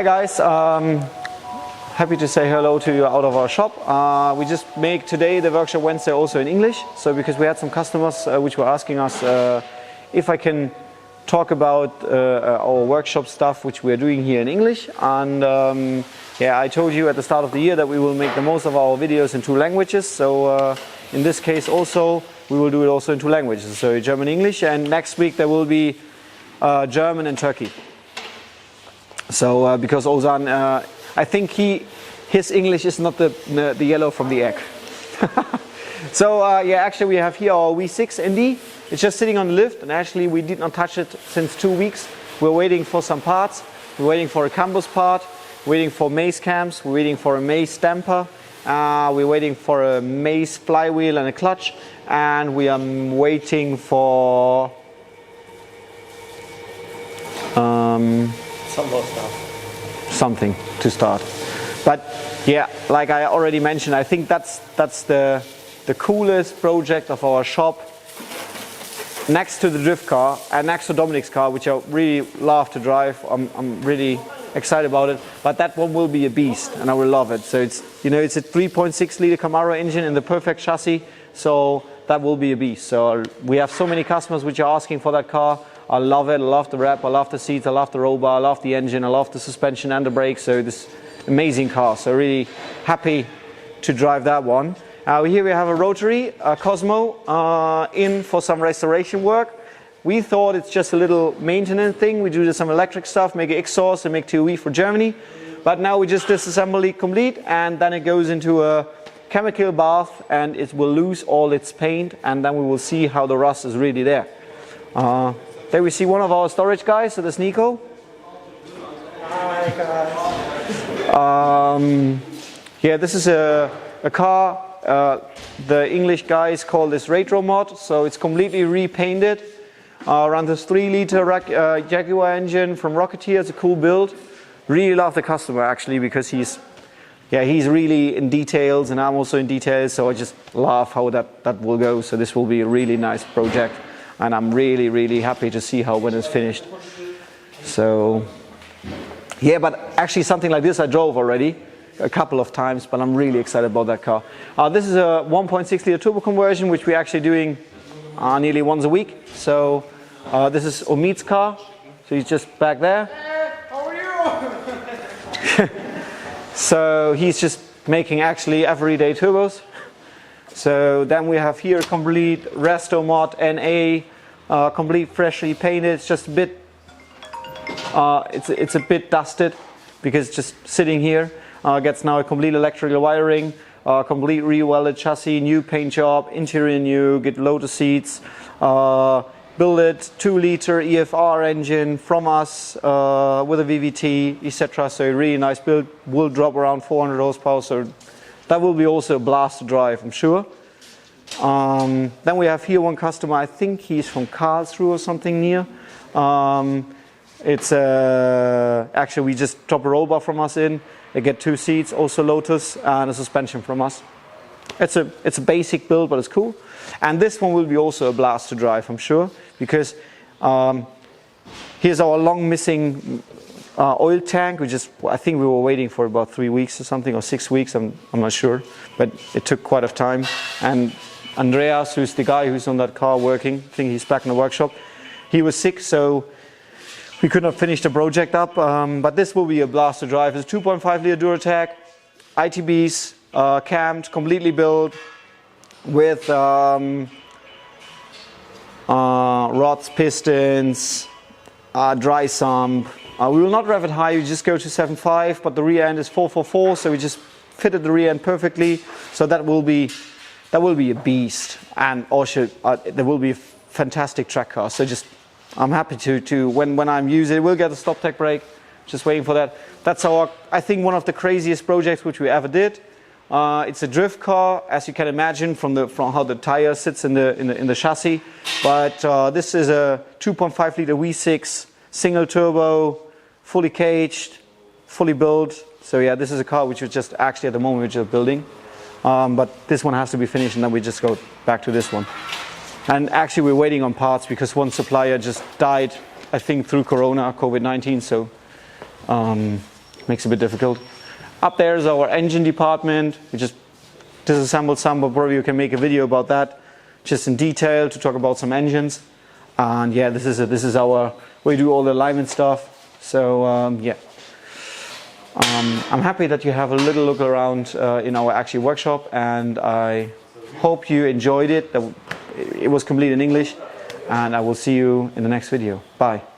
guys, happy to say hello to you out of our shop. We just make today the workshop Wednesday also in English. So because we had some customers which were asking us if I can talk about our workshop stuff which we are doing here in English. And yeah, I told you at the start of the year that we will make the most of our videos in 2 languages. So in this case also we will do it also in 2 languages, so German, English, and next week there will be German and Turkey. So because Ozan, I think his English is not the yellow from the egg. So yeah, actually we have here our V6 ND. It's just sitting on the lift, and actually we did not touch it since 2 weeks. We're waiting for some parts. We're waiting for a Cambus part, waiting for mace cams, we're waiting for a mace damper, we're waiting for a mace flywheel and a clutch, and we are waiting for some more stuff. Something to start. But yeah, like I already mentioned, I think that's the coolest project of our shop, next to the drift car and next to Dominic's car, which I really love to drive. I'm really excited about it, but that one will be a beast and I will love it. So it's, you know, it's a 3.6 liter Camaro engine in the perfect chassis, so that will be a beast. So we have so many customers which are asking for that car. I love it, I love the wrap, I love the seats, I love the roll bar, I love the engine, I love the suspension and the brakes. So this amazing car, so really happy to drive that one. Here we have a rotary, a Cosmo, in for some restoration work. We thought it's just a little maintenance thing. We do some electric stuff, make an exhaust and make TOE for Germany. But now we just disassemble it complete, and then it goes into a chemical bath and it will lose all its paint, and then we will see how the rust is really there. There we see one of our storage guys, so that's Nico. Hi guys. Yeah, this is a car. The English guys call this retro mod, so it's completely repainted. Around this 3 liter Jaguar engine from Rocketeer. It's a cool build. Really love the customer actually, because he's really in details and I'm also in details, so I just love how that will go. So this will be a really nice project, and I'm really happy to see how when it's finished. So yeah, but actually something like this I drove already a couple of times, but I'm really excited about that car. This is a 1.6 liter turbo conversion, which we're actually doing nearly once a week. So this is Omid's car, so he's just back there. How are you? So he's just making actually everyday turbos. So then we have here a complete resto mod NA, complete freshly painted. It's just a bit, it's a bit dusted because it's just sitting here. Gets now a complete electrical wiring, complete re-welded chassis, new paint job, interior new, get loader seats, build it 2 liter EFR engine from us with a VVT, etc. So a really nice build, will drop around 400 horsepower, so that will be also a blast to drive, I'm sure. Then we have here one customer, I think he's from Karlsruhe or something near. It's actually we just drop a roll bar from us in. They get 2 seats, also Lotus, and a suspension from us. It's a basic build, but it's cool. And this one will be also a blast to drive, I'm sure, because here's our long missing oil tank. I think we were waiting for about 3 weeks or something, or 6 weeks. I'm not sure, but it took quite a time. And Andreas, who's the guy who's on that car working, I think he's back in the workshop. He was sick, so we could not finish the project up, but this will be a blast to drive. It's a 2.5 liter Duratec, ITBs, camped, completely built with rods, pistons, dry sump. We will not rev it high, we just go to 7.5, but the rear end is 444, so we just fitted the rear end perfectly. So that will be a beast, and also there will be a fantastic track car. So just I'm happy to when I'm using it, we'll get a stop tech brake. Just waiting for that. That's I think one of the craziest projects which we ever did. It's a drift car, as you can imagine from how the tire sits in the chassis. But this is a 2.5 liter V6 single turbo, fully caged, fully built. So yeah, this is a car which is just actually at the moment we're just building. But this one has to be finished, and then we just go back to this one. And actually we're waiting on parts because one supplier just died, I think through Corona, COVID-19. So makes it a bit difficult. Up there is our engine department. We just disassembled some, but probably you can make a video about that, just in detail, to talk about some engines. And yeah, this is our, we do all the alignment stuff. So yeah, I'm happy that you have a little look around in our actual workshop, and I hope you enjoyed it. It was complete in English, and I will see you in the next video. Bye.